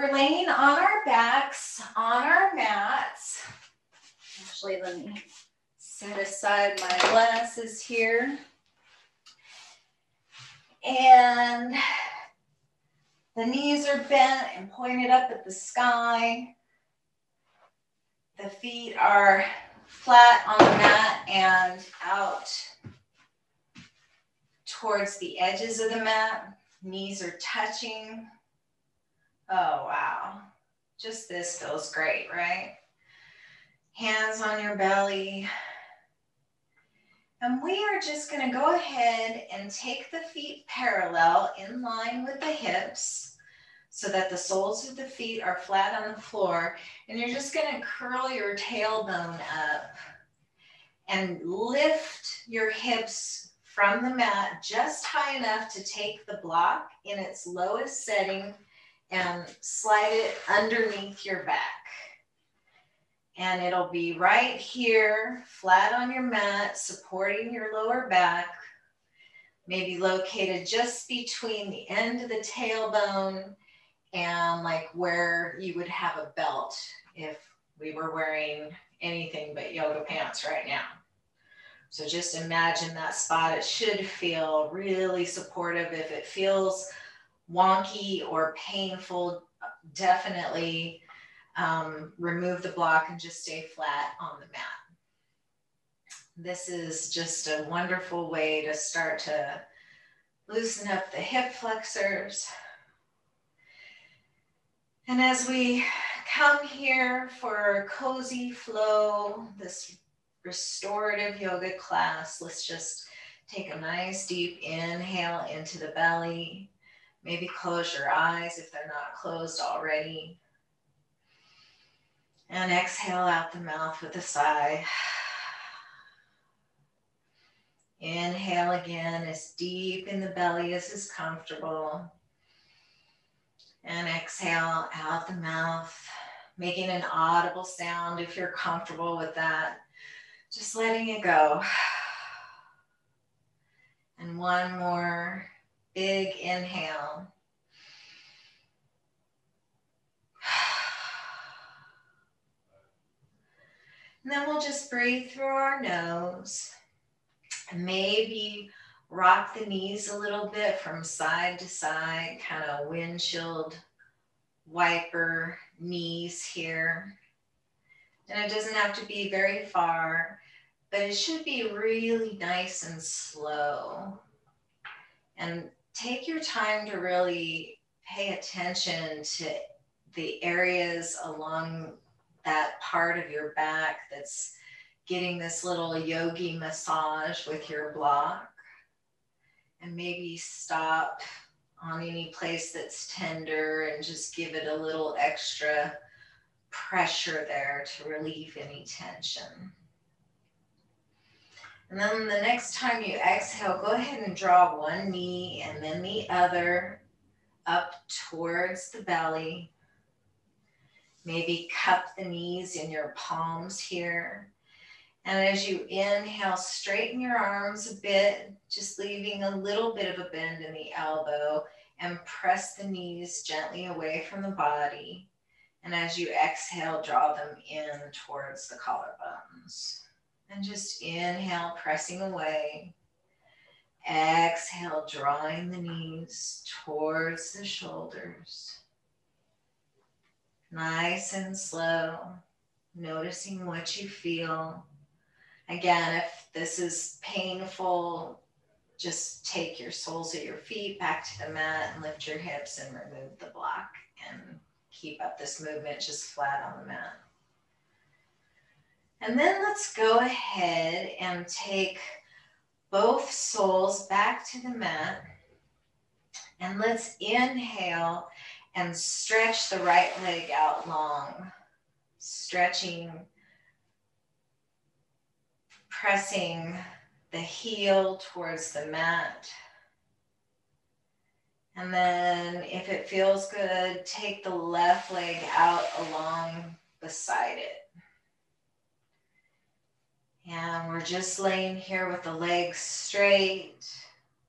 we're laying on our backs, on our mats. Actually, let me set aside my glasses here. And the knees are bent and pointed up at the sky. The feet are flat on the mat and out towards the edges of the mat. Knees are touching. Oh, wow. Just this feels great, right? Hands on your belly. And we are just going to go ahead and take the feet parallel in line with the hips so that the soles of the feet are flat on the floor. And you're just going to curl your tailbone up and lift your hips from the mat just high enough to take the block in its lowest setting and slide it underneath your back. And it'll be right here, flat on your mat, supporting your lower back, maybe located just between the end of the tailbone and like where you would have a belt if we were wearing anything but yoga pants right now. So just imagine that spot. It should feel really supportive. If it feels wonky or painful, definitely remove the block and just stay flat on the mat. This is just a wonderful way to start to loosen up the hip flexors. And as we come here for cozy flow, this restorative yoga class, let's just take a nice deep inhale into the belly. Maybe close your eyes if they're not closed already. And exhale out the mouth with a sigh. Inhale again as deep in the belly as is comfortable. And exhale out the mouth, making an audible sound if you're comfortable with that. Just letting it go. And one more big inhale. And then we'll just breathe through our nose. And maybe rock the knees a little bit from side to side, kind of windshield wiper knees here. And it doesn't have to be very far, but it should be really nice and slow. And take your time to really pay attention to the areas along that part of your back that's getting this little yogi massage with your block. And maybe stop on any place that's tender and just give it a little extra pressure there to relieve any tension. And then the next time you exhale, go ahead and draw one knee and then the other up towards the belly. Maybe cup the knees in your palms here. And as you inhale, straighten your arms a bit, just leaving a little bit of a bend in the elbow, and press the knees gently away from the body. And as you exhale, draw them in towards the collarbones. And just inhale, pressing away. Exhale, drawing the knees towards the shoulders. Nice and slow, noticing what you feel. Again, if this is painful, just take your soles of your feet back to the mat and lift your hips and remove the block and keep up this movement just flat on the mat. And then let's go ahead and take both soles back to the mat. And let's inhale and stretch the right leg out long, stretching, pressing the heel towards the mat. And then if it feels good, take the left leg out along beside it. And we're just laying here with the legs straight.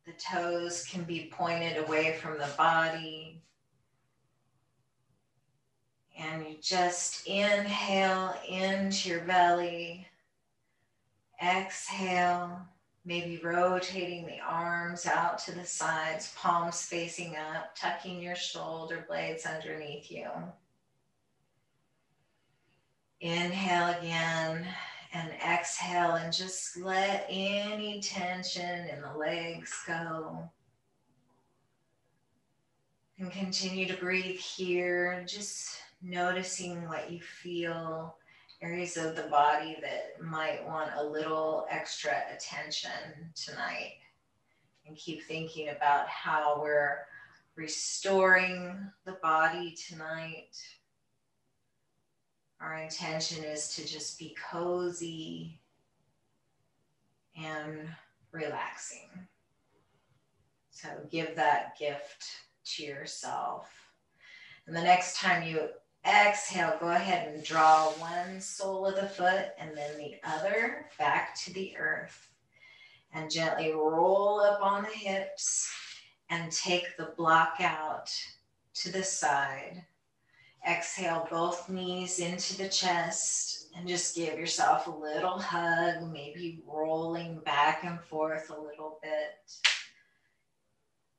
The toes can be pointed away from the body. And you just inhale into your belly. Exhale, maybe rotating the arms out to the sides, palms facing up, tucking your shoulder blades underneath you. Inhale again and exhale, and just let any tension in the legs go. And continue to breathe here, just noticing what you feel, areas of the body that might want a little extra attention tonight. And keep thinking about how we're restoring the body tonight. Our intention is to just be cozy and relaxing. So give that gift to yourself. And the next time you exhale, go ahead and draw one sole of the foot and then the other back to the earth. And gently roll up on the hips and take the block out to the side. Exhale both knees into the chest and just give yourself a little hug, maybe rolling back and forth a little bit.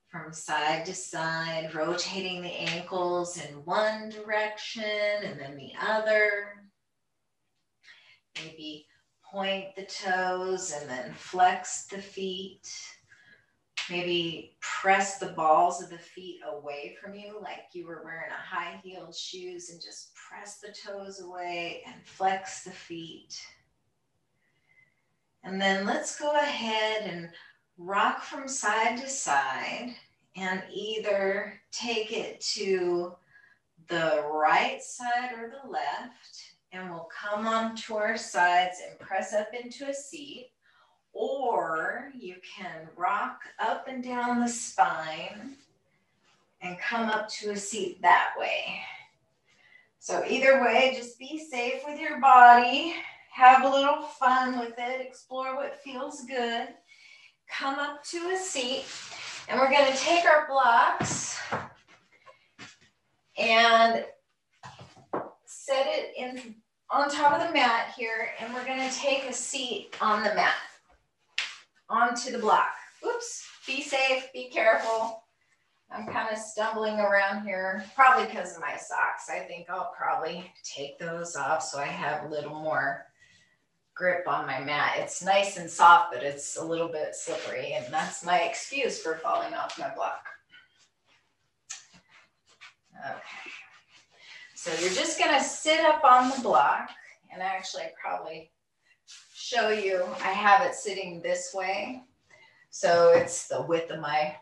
From side to side, rotating the ankles in one direction and then the other. Maybe point the toes and then flex the feet. Maybe press the balls of the feet away from you like you were wearing a high-heeled shoes, and just press the toes away and flex the feet. And then let's go ahead and rock from side to side and either take it to the right side or the left, and we'll come onto our sides and press up into a seat. Or you can rock up and down the spine and come up to a seat that way. So either way, just be safe with your body. Have a little fun with it. Explore what feels good. Come up to a seat. And we're going to take our blocks and set it in on top of the mat here. And we're going to take a seat on the mat. Onto the block. Oops, be safe, be careful. I'm kind of stumbling around here, probably because of my socks. I think I'll probably take those off so I have a little more grip on my mat. It's nice and soft, but it's a little bit slippery, and that's my excuse for falling off my block. Okay, so you're just gonna sit up on the block, and actually I probably show you, I have it sitting this way. So it's the width of my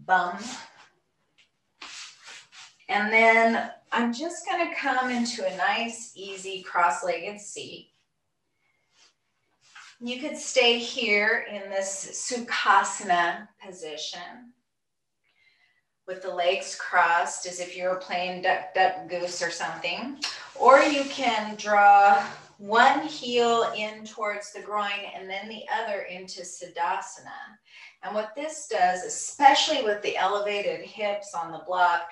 bum. And then I'm just gonna come into a nice, easy, cross-legged seat. You could stay here in this Sukhasana position with the legs crossed as if you were playing duck, duck, goose or something. Or you can draw one heel in towards the groin and then the other into Siddhasana. And what this does, especially with the elevated hips on the block,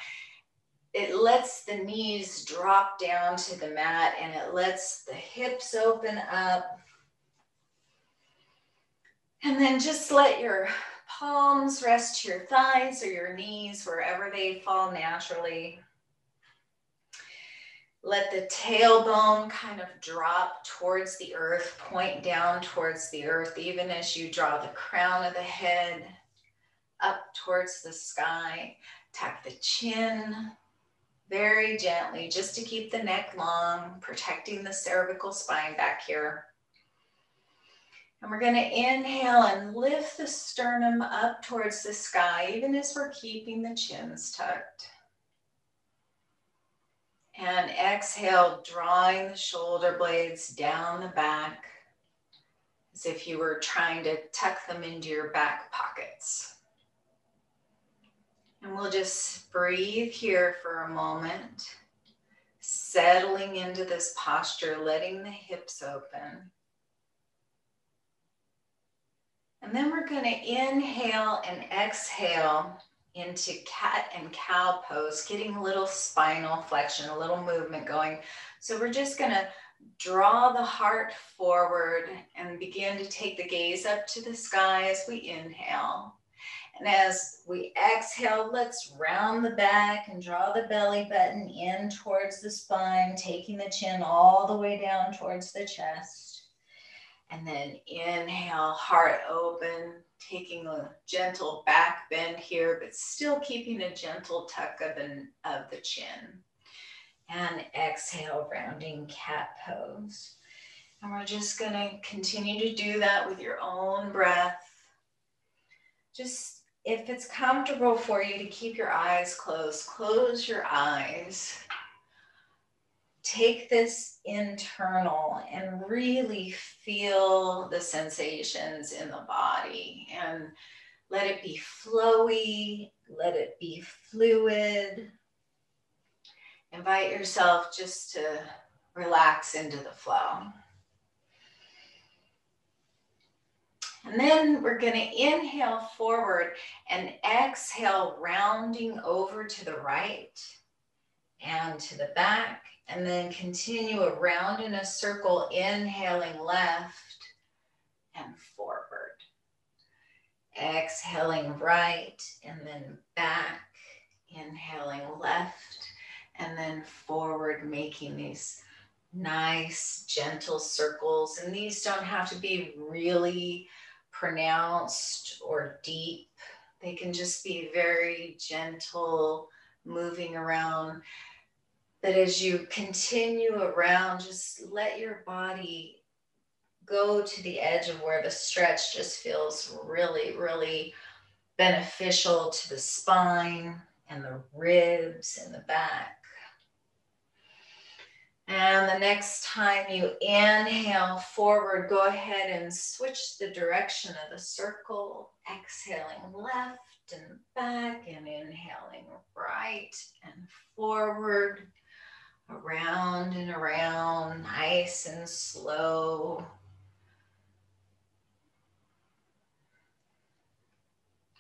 it lets the knees drop down to the mat and it lets the hips open up. And then just let your palms rest to your thighs or your knees, wherever they fall naturally. Let the tailbone kind of drop towards the earth, point down towards the earth, even as you draw the crown of the head up towards the sky. Tuck the chin very gently, just to keep the neck long, protecting the cervical spine back here. And we're going to inhale and lift the sternum up towards the sky, even as we're keeping the chins tucked. And exhale, drawing the shoulder blades down the back as if you were trying to tuck them into your back pockets. And we'll just breathe here for a moment, settling into this posture, letting the hips open. And then we're going to inhale and exhale into cat and cow pose, getting a little spinal flexion, a little movement going. So we're just gonna draw the heart forward and begin to take the gaze up to the sky as we inhale. And as we exhale, let's round the back and draw the belly button in towards the spine, taking the chin all the way down towards the chest. And then inhale, heart open, taking a gentle back bend here, but still keeping a gentle tuck of the chin. And exhale, rounding cat pose. And we're just gonna continue to do that with your own breath. Just if it's comfortable for you to keep your eyes closed, close your eyes. Take this internal and really feel the sensations in the body and let it be flowy, let it be fluid. Invite yourself just to relax into the flow. And then we're going to inhale forward and exhale, rounding over to the right and to the back, and then continue around in a circle, inhaling left and forward. Exhaling right and then back, inhaling left and then forward, making these nice, gentle circles. And these don't have to be really pronounced or deep. They can just be very gentle, moving around. But as you continue around, just let your body go to the edge of where the stretch just feels really, really beneficial to the spine and the ribs and the back. And the next time you inhale forward, go ahead and switch the direction of the circle, exhaling left and back and inhaling right and forward, around and around, nice and slow.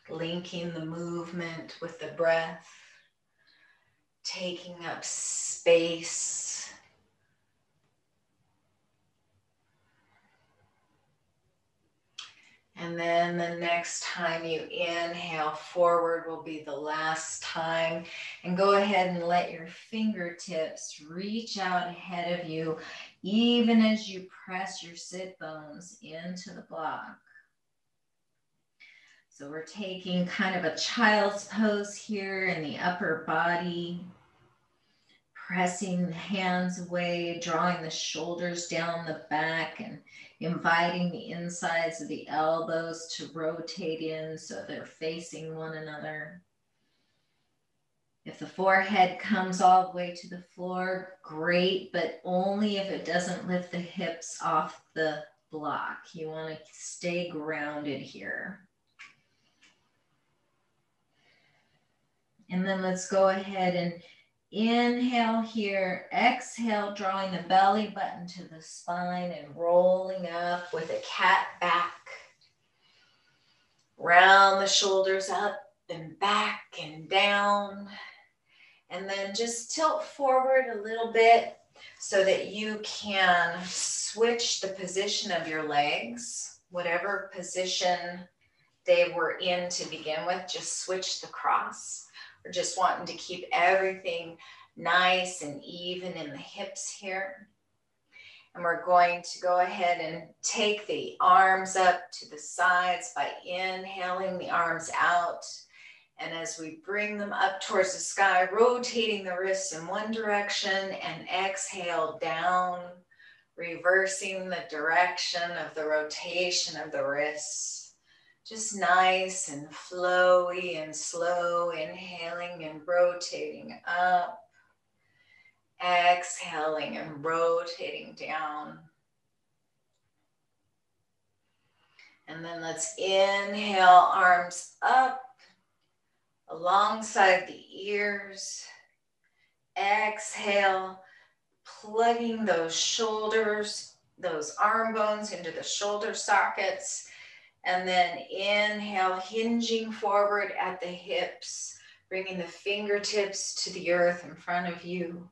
Linking the movement with the breath, taking up space. And then the next time you inhale forward will be the last time. And go ahead and let your fingertips reach out ahead of you, even as you press your sit bones into the block. So we're taking kind of a child's pose here in the upper body, pressing the hands away, drawing the shoulders down the back and inviting the insides of the elbows to rotate in so they're facing one another. If the forehead comes all the way to the floor, great, but only if it doesn't lift the hips off the block. You want to stay grounded here. And then let's go ahead and inhale here, exhale, drawing the belly button to the spine and rolling up with a cat back. Round the shoulders up and back and down. And then just tilt forward a little bit so that you can switch the position of your legs. Whatever position they were in to begin with, just switch the cross. We're just wanting to keep everything nice and even in the hips here. And we're going to go ahead and take the arms up to the sides by inhaling the arms out. And as we bring them up towards the sky, rotating the wrists in one direction and exhale down, reversing the direction of the rotation of the wrists. Just nice and flowy and slow, inhaling and rotating up, exhaling and rotating down. And then let's inhale, arms up alongside the ears. Exhale, plugging those shoulders, those arm bones into the shoulder sockets. And then inhale, hinging forward at the hips, bringing the fingertips to the earth in front of you.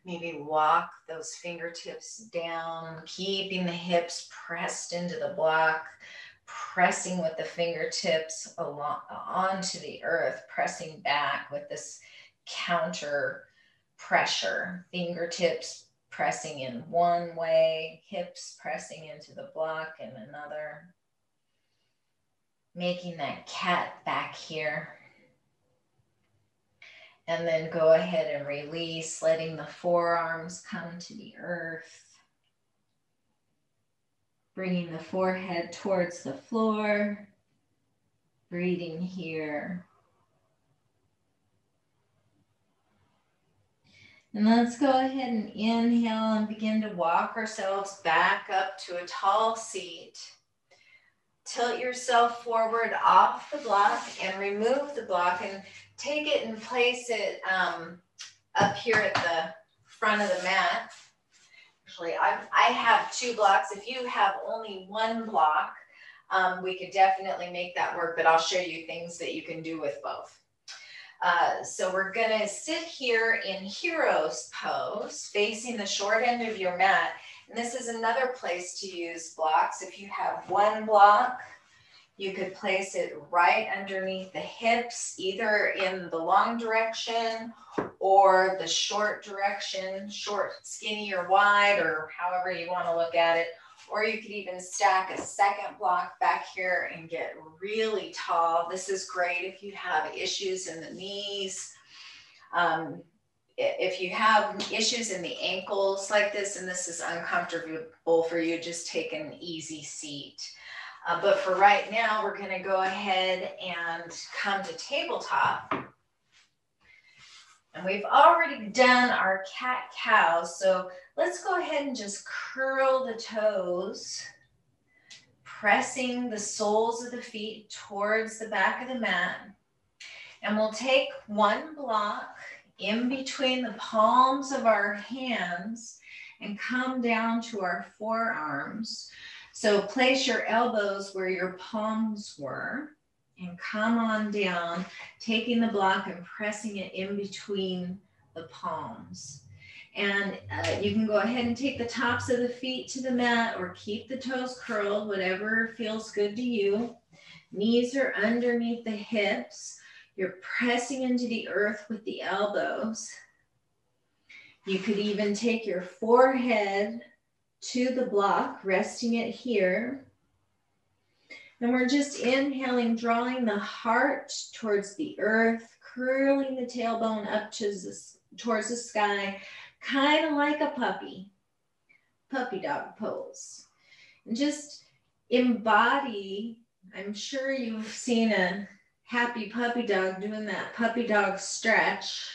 Maybe walk those fingertips down, keeping the hips pressed into the block, pressing with the fingertips along onto the earth, pressing back with this counter pressure. Fingertips pressing in one way, hips pressing into the block in another. Making that cat back here. And then go ahead and release, letting the forearms come to the earth. Bringing the forehead towards the floor. Breathing here. And let's go ahead and inhale and begin to walk ourselves back up to a tall seat. Tilt yourself forward off the block and remove the block and take it and place it up here at the front of the mat. Actually, I have 2 blocks. If you have only 1 block, we could definitely make that work, but I'll show you things that you can do with both. So we're gonna sit here in Hero's Pose, facing the short end of your mat. And this is another place to use blocks. If you have 1 block, you could place it right underneath the hips, either in the long direction or the short direction, short, skinny, or wide, or however you want to look at it. Or you could even stack a 2nd block back here and get really tall. This is great if you have issues in the knees. If you have issues in the ankles like this, and this is uncomfortable for you, just take an easy seat. But for right now, we're going to go ahead and come to tabletop. And we've already done our cat-cow, so let's go ahead and just curl the toes, pressing the soles of the feet towards the back of the mat. And we'll take 1 block in between the palms of our hands and come down to our forearms. So place your elbows where your palms were and come on down, taking the block and pressing it in between the palms. And you can go ahead and take the tops of the feet to the mat or keep the toes curled, whatever feels good to you. Knees are underneath the hips. You're pressing into the earth with the elbows. You could even take your forehead to the block, resting it here. And we're just inhaling, drawing the heart towards the earth, curling the tailbone up towards the sky, kind of like a puppy dog pose. And just embody, I'm sure you've seen a happy puppy dog doing that puppy dog stretch,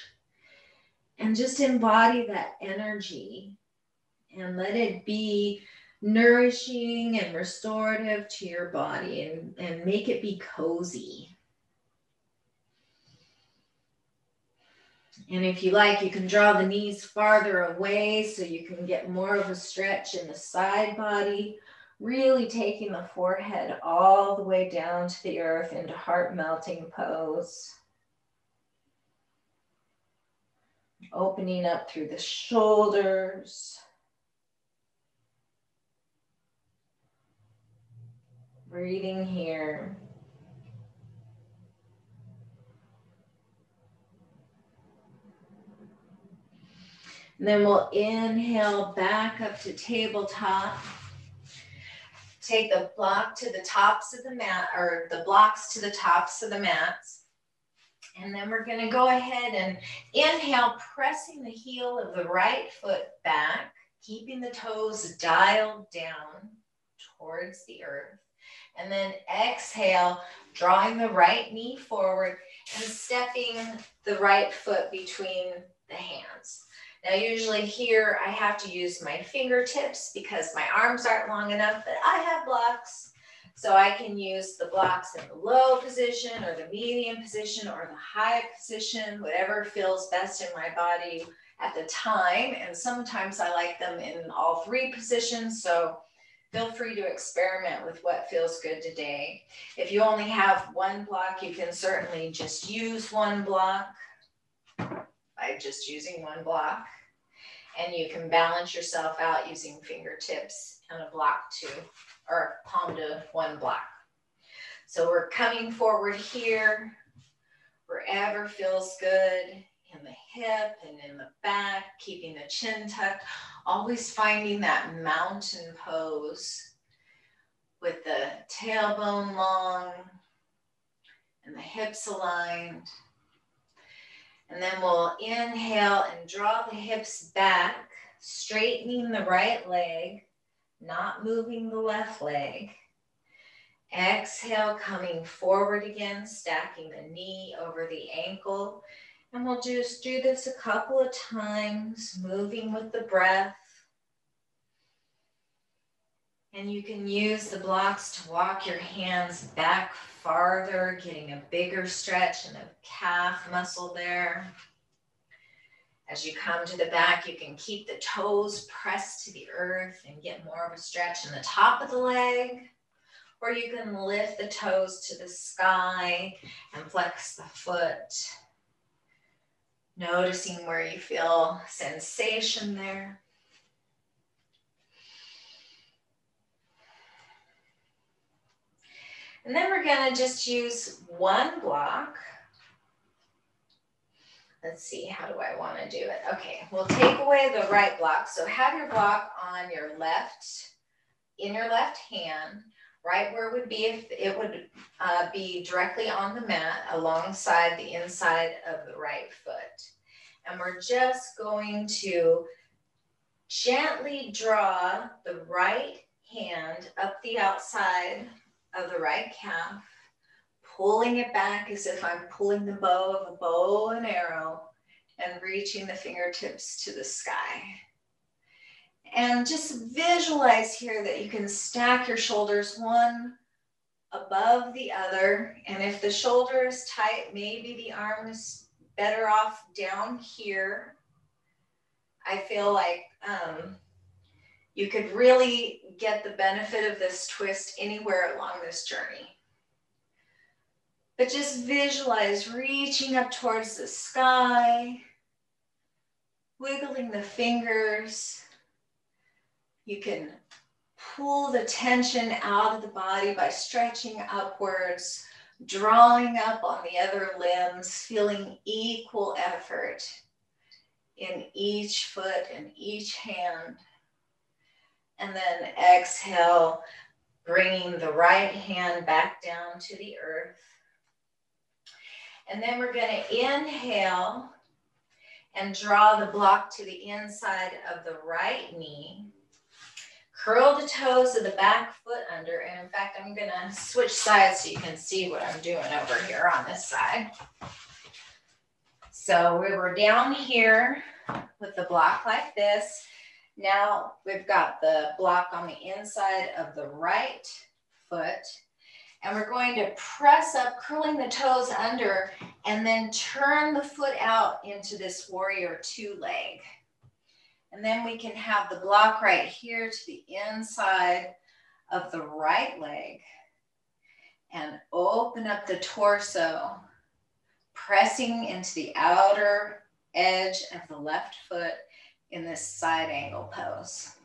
and just embody that energy and let it be nourishing and restorative to your body, and make it be cozy. And if you like, you can draw the knees farther away so you can get more of a stretch in the side body, really taking the forehead all the way down to the earth into heart melting pose. Opening up through the shoulders. Breathing here. And then we'll inhale back up to tabletop. Take the block to the tops of the mat, or the blocks to the tops of the mats. And then we're going to go ahead and inhale, pressing the heel of the right foot back, keeping the toes dialed down towards the earth. And then exhale, drawing the right knee forward and stepping the right foot between the hands. Now, usually here I have to use my fingertips because my arms aren't long enough, but I have blocks. So I can use the blocks in the low position or the medium position or the high position, whatever feels best in my body at the time. And sometimes I like them in all 3 positions. So Feel free to experiment with what feels good today. If you only have one block, you can certainly just use one block by just using one block. And you can balance yourself out using fingertips and a block to, or palm to one block. So we're coming forward here, wherever feels good, in the hip and in the back, keeping the chin tucked, always finding that mountain pose with the tailbone long and the hips aligned. And then we'll inhale and draw the hips back, straightening the right leg, not moving the left leg. Exhale, coming forward again, stacking the knee over the ankle. And we'll just do this a couple of times, moving with the breath. And you can use the blocks to walk your hands back farther, getting a bigger stretch in the calf muscle there. As you come to the back, you can keep the toes pressed to the earth and get more of a stretch in the top of the leg. Or you can lift the toes to the sky and flex the foot. Noticing where you feel sensation there. And then we're going to just use one block. Let's see, how do I want to do it? Okay, we'll take away the right block. So have your block on your left, in your left hand, right where it would be if it would be directly on the mat alongside the inside of the right foot. And we're just going to gently draw the right hand up the outside of the right calf, pulling it back as if I'm pulling the bow of a bow and arrow and reaching the fingertips to the sky. And just visualize here that you can stack your shoulders one above the other. And if the shoulder is tight, maybe the arm is better off down here. I feel like you could really get the benefit of this twist anywhere along this journey. But just visualize reaching up towards the sky, wiggling the fingers. You can pull the tension out of the body by stretching upwards, drawing up on the other limbs, feeling equal effort in each foot and each hand. And then exhale, bringing the right hand back down to the earth. And then we're going to inhale and draw the block to the inside of the right knee. Curl the toes of the back foot under. And in fact, I'm going to switch sides so you can see what I'm doing over here on this side. So we were down here with the block like this. Now we've got the block on the inside of the right foot. And we're going to press up, curling the toes under, and then turn the foot out into this warrior two leg. And then we can have the block right here to the inside of the right leg and open up the torso, pressing into the outer edge of the left foot in this side angle pose.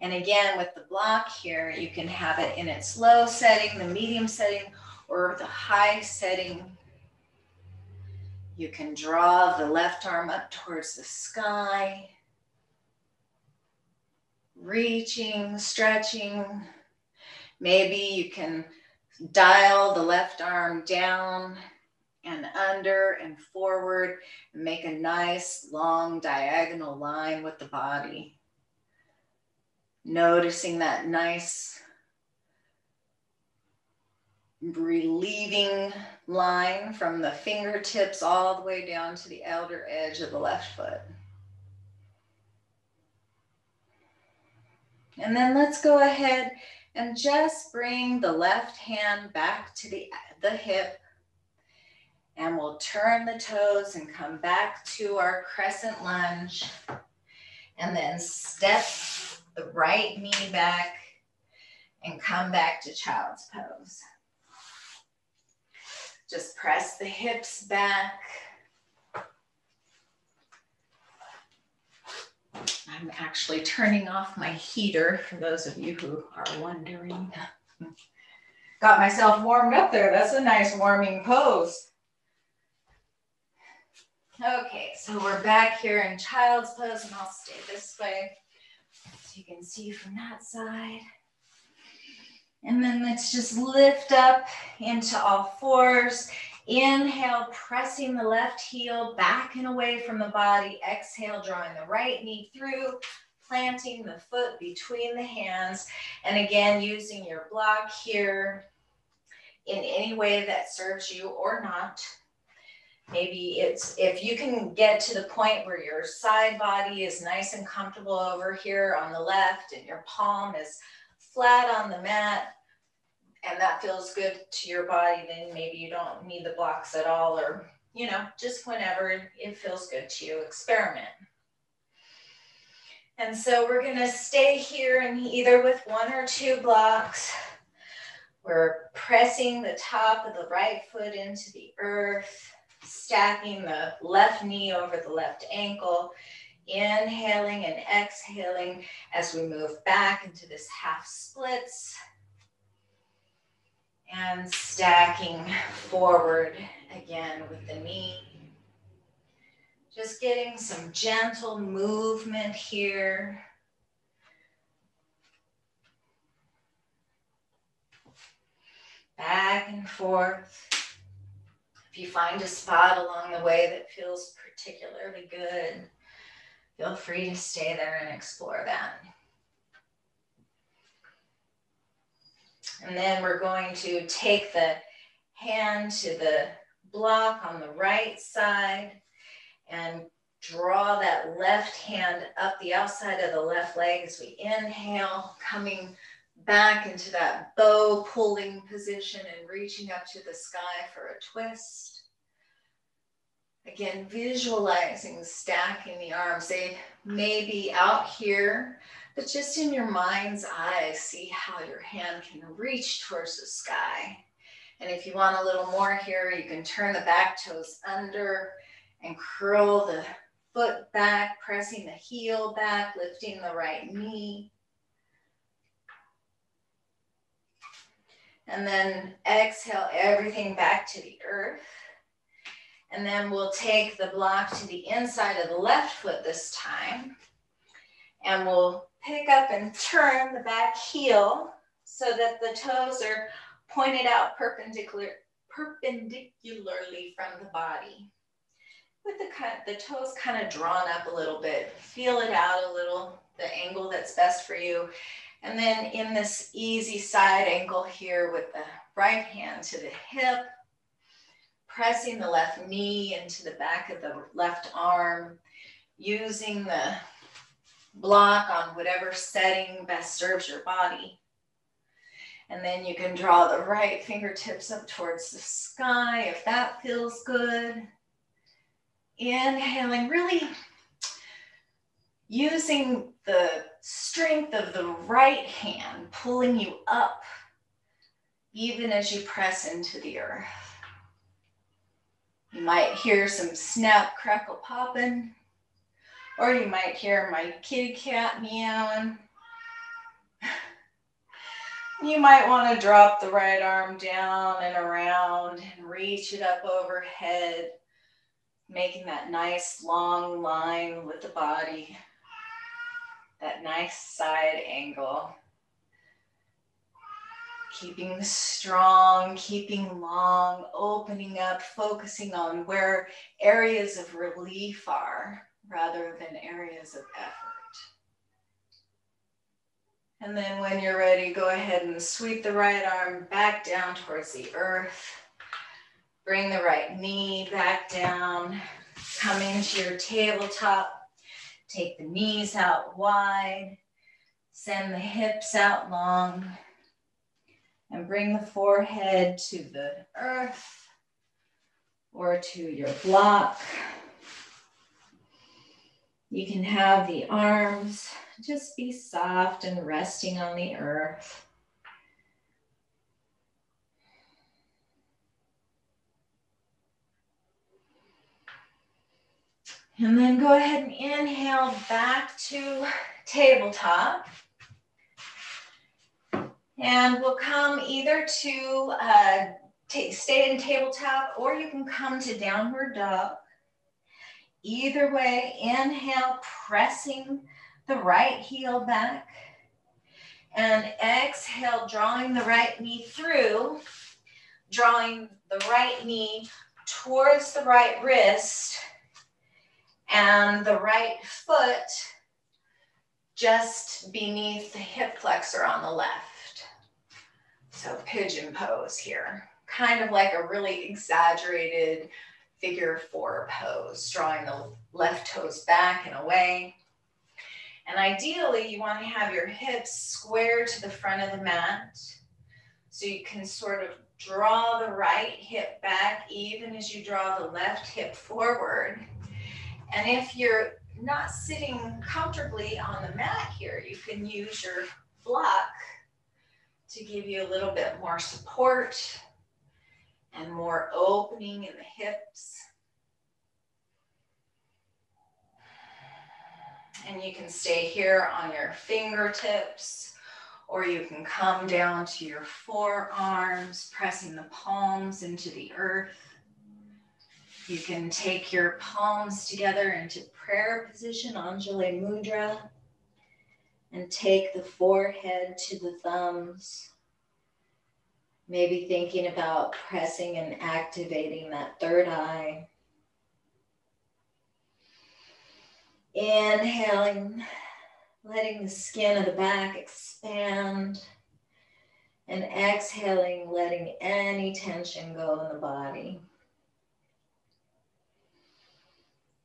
And again, with the block here, you can have it in its low setting, the medium setting, or the high setting. You can draw the left arm up towards the sky, reaching, stretching. Maybe you can dial the left arm down and under and forward and make a nice long diagonal line with the body. Noticing that nice relieving line from the fingertips all the way down to the outer edge of the left foot. And then let's go ahead and just bring the left hand back to the hip. And we'll turn the toes and come back to our crescent lunge. And then step the right knee back and come back to child's pose. Just press the hips back. I'm actually turning off my heater for those of you who are wondering. Got myself warmed up there. That's a nice warming pose. Okay, so we're back here in child's pose, and I'll stay this way so you can see from that side. And then let's just lift up into all fours. Inhale, pressing the left heel back and away from the body. Exhale, drawing the right knee through, planting the foot between the hands. And again, using your block here in any way that serves you or not. Maybe it's, if you can get to the point where your side body is nice and comfortable over here on the left and your palm is flat on the mat, and that feels good to your body, then maybe you don't need the blocks at all, or, you know, just whenever it feels good to you, experiment. And so we're gonna stay here and either with one or two blocks. We're pressing the top of the right foot into the earth, stacking the left knee over the left ankle, inhaling and exhaling as we move back into this half splits, and stacking forward again with the knee. Just getting some gentle movement here. Back and forth. If you find a spot along the way that feels particularly good, feel free to stay there and explore that. And then we're going to take the hand to the block on the right side and draw that left hand up the outside of the left leg as we inhale, coming back into that bow pulling position and reaching up to the sky for a twist. Again, visualizing stacking the arms. They may be out here, but just in your mind's eye, see how your hand can reach towards the sky. And if you want a little more here, you can turn the back toes under and curl the foot back, pressing the heel back, lifting the right knee. And then exhale everything back to the earth. And then we'll take the block to the inside of the left foot this time. And we'll pick up and turn the back heel so that the toes are pointed out perpendicularly from the body. With the toes kind of drawn up a little bit. Feel it out a little, the angle that's best for you. And then in this easy side angle here with the right hand to the hip, pressing the left knee into the back of the left arm, using the block on whatever setting best serves your body. And then you can draw the right fingertips up towards the sky if that feels good. Inhaling, really using the strength of the right hand, pulling you up, even as you press into the earth. You might hear some snap, crackle, popping, or you might hear my kitty cat meowing. You might want to drop the right arm down and around and reach it up overhead, making that nice long line with the body, that nice side angle. Keeping strong, keeping long, opening up, focusing on where areas of relief are rather than areas of effort. And then when you're ready, go ahead and sweep the right arm back down towards the earth. Bring the right knee back down. Come into your tabletop. Take the knees out wide. Send the hips out long. And bring the forehead to the earth or to your block. You can have the arms just be soft and resting on the earth. And then go ahead and inhale back to tabletop. And we'll come either to stay in tabletop, or you can come to downward dog. Either way, inhale, pressing the right heel back. And exhale, drawing the right knee through, drawing the right knee towards the right wrist, and the right foot just beneath the hip flexor on the left. So pigeon pose here, kind of like a really exaggerated figure 4 pose, drawing the left toes back and away. And ideally, you want to have your hips square to the front of the mat, so you can sort of draw the right hip back even as you draw the left hip forward. And if you're not sitting comfortably on the mat here, you can use your block to give you a little bit more support and more opening in the hips. And you can stay here on your fingertips, or you can come down to your forearms, pressing the palms into the earth. You can take your palms together into prayer position, Anjali Mudra, and take the forehead to the thumbs. Maybe thinking about pressing and activating that third eye. Inhaling, letting the skin of the back expand, and exhaling, letting any tension go in the body.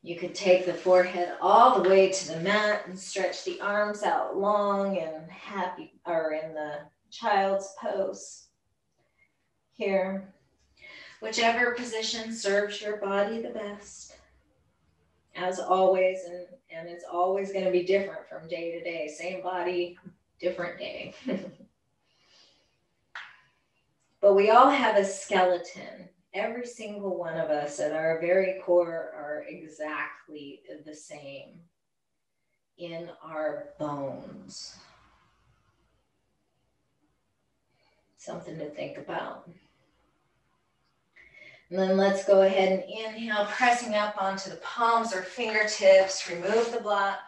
You could take the forehead all the way to the mat and stretch the arms out long and happy, or in the child's pose here. Whichever position serves your body the best. As always, and it's always going to be different from day to day. Same body, different day. But we all have a skeleton. Every single one of us at our very core are exactly the same in our bones. Something to think about. And then let's go ahead and inhale, pressing up onto the palms or fingertips. Remove the block.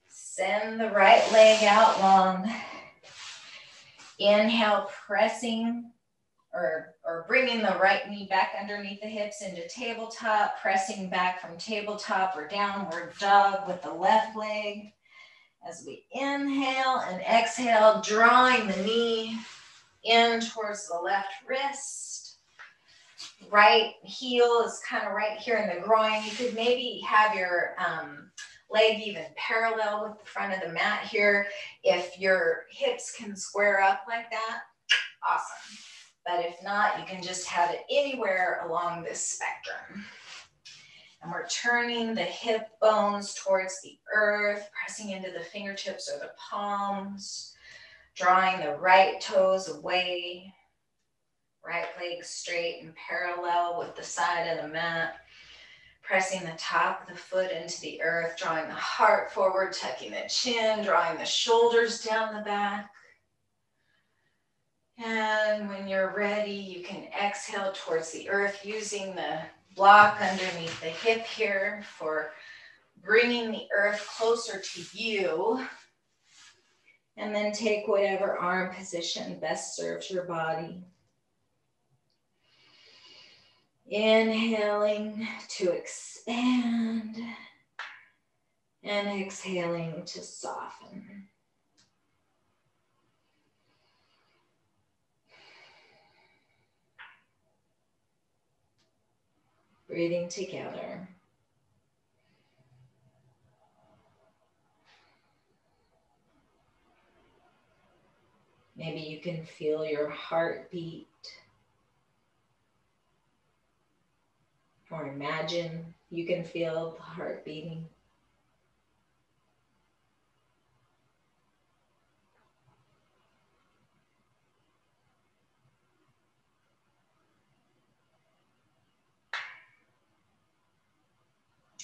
Send the right leg out long. Inhale, pressing or bringing the right knee back underneath the hips into tabletop, pressing back from tabletop or downward dog with the left leg. As we inhale and exhale, drawing the knee in towards the left wrist. Right heel is kind of right here in the groin. You could maybe have your leg even parallel with the front of the mat here. If your hips can square up like that, awesome. But if not, you can just have it anywhere along this spectrum. And we're turning the hip bones towards the earth, pressing into the fingertips or the palms, drawing the right toes away. Right leg straight and parallel with the side of the mat. Pressing the top of the foot into the earth, drawing the heart forward, tucking the chin, drawing the shoulders down the back. And when you're ready, you can exhale towards the earth using the block underneath the hip here for bringing the earth closer to you. And then take whatever arm position best serves your body. Inhaling to expand and exhaling to soften. Breathing together. Maybe you can feel your heartbeat. Or imagine you can feel the heart beating.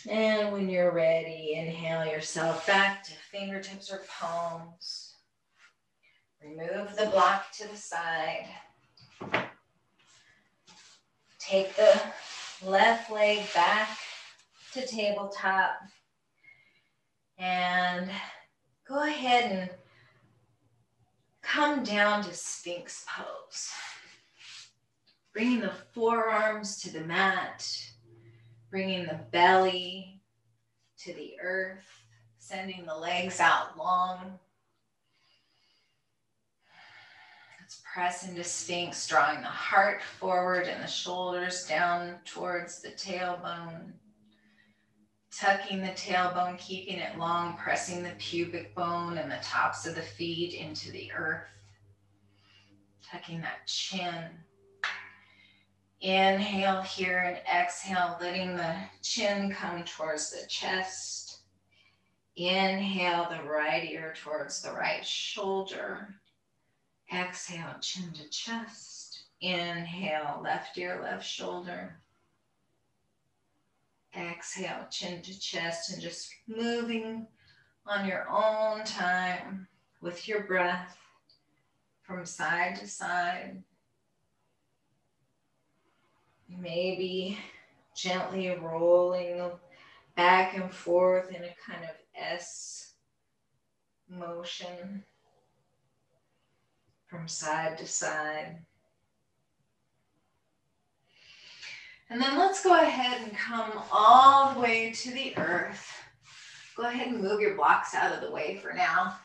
And when you're ready, inhale yourself back to fingertips or palms. Remove the block to the side. Take the left leg back to tabletop. And go ahead and come down to Sphinx Pose. Bringing the forearms to the mat. Bringing the belly to the earth. Sending the legs out long. Let's press into Sphinx, drawing the heart forward and the shoulders down towards the tailbone. Tucking the tailbone, keeping it long, pressing the pubic bone and the tops of the feet into the earth. Tucking that chin. Inhale here and exhale, letting the chin come towards the chest. Inhale the right ear towards the right shoulder. Exhale, chin to chest. Inhale, left ear, left shoulder. Exhale, chin to chest, and just moving on your own time with your breath from side to side. Maybe gently rolling back and forth in a kind of S motion from side to side. And then let's go ahead and come all the way to the earth. Go ahead and move your blocks out of the way for now.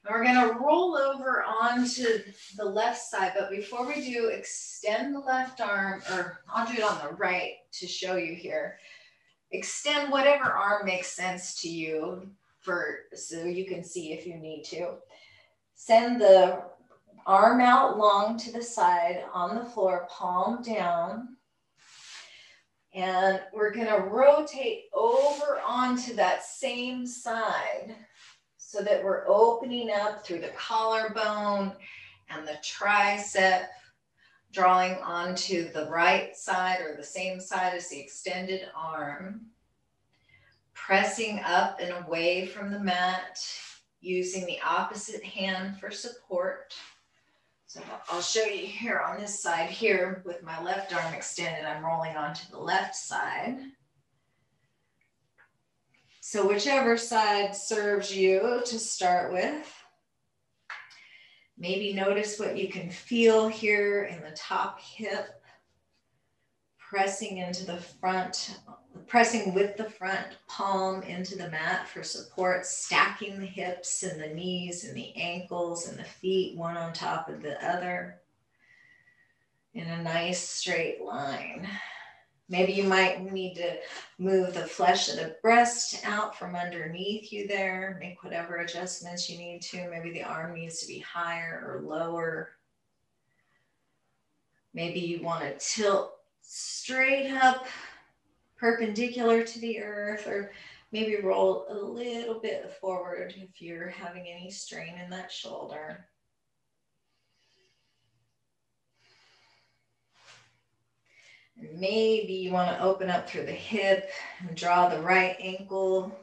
And we're going to roll over onto the left side. But before we do, extend the left arm, or I'll do it on the right to show you here. Extend whatever arm makes sense to you so you can see if you need to. Send the arm out long to the side on the floor, palm down. And we're going to rotate over onto that same side so that we're opening up through the collarbone and the tricep, drawing onto the right side or the same side as the extended arm. Pressing up and away from the mat, using the opposite hand for support. So I'll show you here on this side here with my left arm extended, I'm rolling onto the left side. So whichever side serves you to start with. Maybe notice what you can feel here in the top hip. Pressing into the front, pressing with the front palm into the mat for support, stacking the hips and the knees and the ankles and the feet one on top of the other in a nice straight line. Maybe you might need to move the flesh of the breast out from underneath you there, make whatever adjustments you need to. Maybe the arm needs to be higher or lower. Maybe you want to tilt straight up, perpendicular to the earth, or maybe roll a little bit forward if you're having any strain in that shoulder. And maybe you want to open up through the hip and draw the right ankle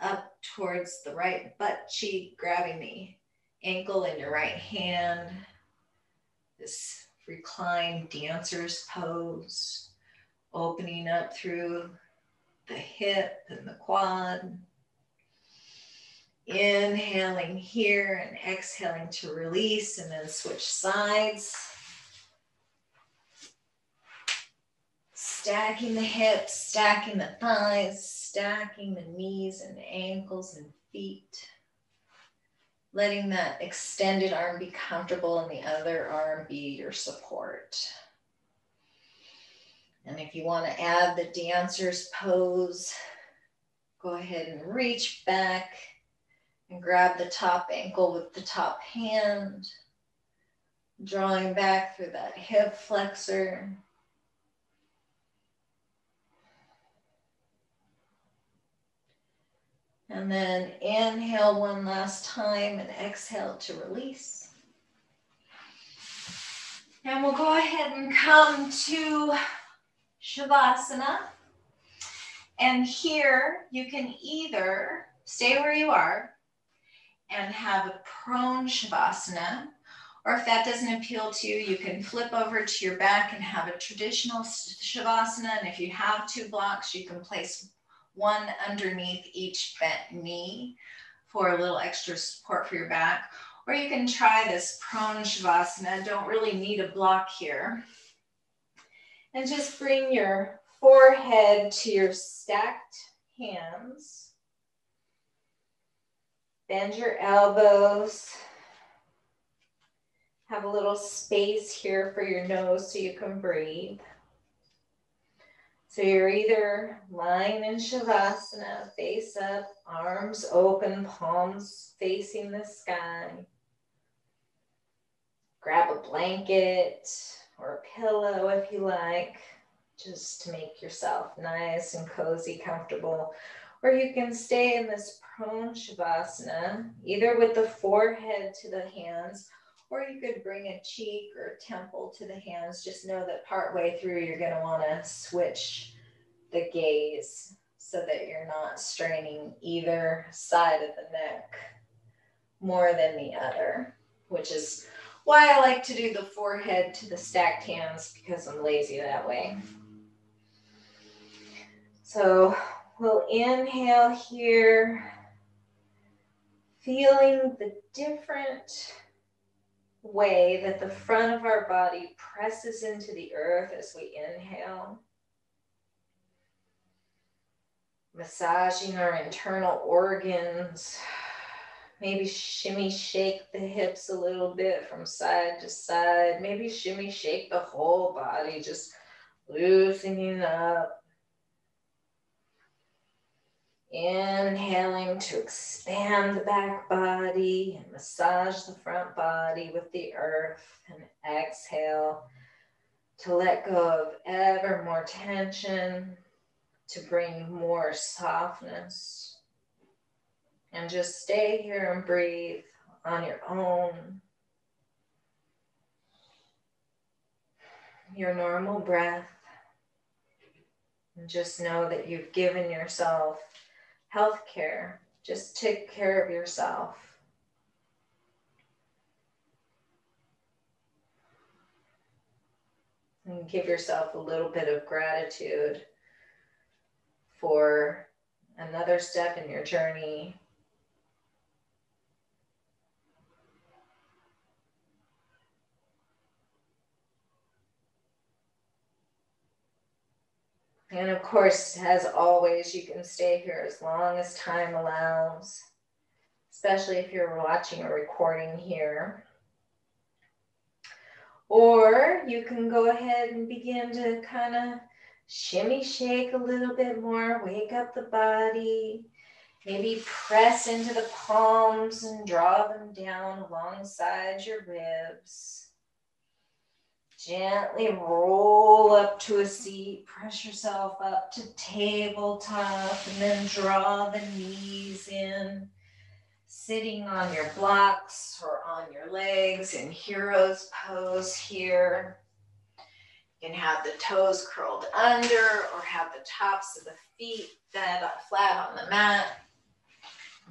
up towards the right butt cheek, grabbing the ankle in your right hand. This reclined dancer's pose, opening up through the hip and the quad. Inhaling here and exhaling to release, and then switch sides. Stacking the hips, stacking the thighs, stacking the knees and ankles and feet. Letting that extended arm be comfortable and the other arm be your support. And if you want to add the dancer's pose, go ahead and reach back and grab the top ankle with the top hand, drawing back through that hip flexor. And then inhale one last time and exhale to release. And we'll go ahead and come to Shavasana. And here you can either stay where you are and have a prone Shavasana, or if that doesn't appeal to you, you can flip over to your back and have a traditional Shavasana. And if you have 2 blocks, you can place one underneath each bent knee for a little extra support for your back. Or you can try this prone Shavasana. Don't really need a block here. And just bring your forehead to your stacked hands. Bend your elbows. Have a little space here for your nose so you can breathe. So you're either lying in Shavasana, face up, arms open, palms facing the sky. Grab a blanket or a pillow if you like, just to make yourself nice and cozy, comfortable. Or you can stay in this prone Shavasana, either with the forehead to the hands, or you could bring a cheek or a temple to the hands. Just know that partway through, you're going to want to switch the gaze so that you're not straining either side of the neck more than the other, which is why I like to do the forehead to the stacked hands, because I'm lazy that way. So we'll inhale here, feeling the different way that the front of our body presses into the earth as we inhale. Massaging our internal organs. Maybe shimmy shake the hips a little bit from side to side. Maybe shimmy shake the whole body, just loosening up. Inhaling to expand the back body and massage the front body with the earth. And exhale to let go of ever more tension, to bring more softness. And just stay here and breathe on your own. Your normal breath. And just know that you've given yourself health care. Just take care of yourself. And give yourself a little bit of gratitude for another step in your journey. And of course, as always, you can stay here as long as time allows, especially if you're watching a recording here. Or you can go ahead and begin to kind of shimmy shake a little bit more, wake up the body, maybe press into the palms and draw them down alongside your ribs. Gently roll up to a seat, press yourself up to tabletop, and then draw the knees in, sitting on your blocks or on your legs in hero's pose here. You can have the toes curled under or have the tops of the feet flat on the mat.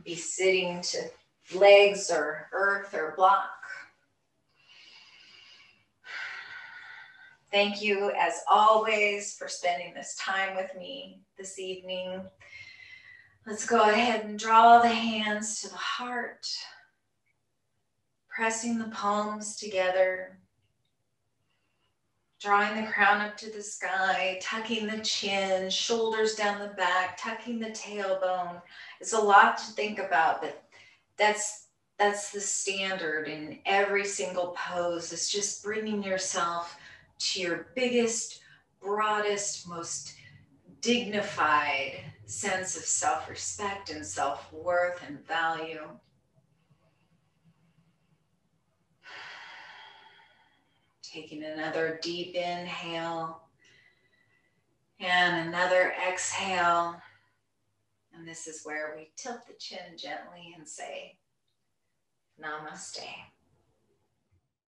Be sitting to legs or earth or block. Thank you, as always, for spending this time with me this evening. Let's go ahead and draw the hands to the heart, pressing the palms together, drawing the crown up to the sky, tucking the chin, shoulders down the back, tucking the tailbone. It's a lot to think about, but that's the standard in every single pose. It's just bringing yourself to your biggest, broadest, most dignified sense of self-respect and self-worth and value. Taking another deep inhale and another exhale. And this is where we tilt the chin gently and say, Namaste.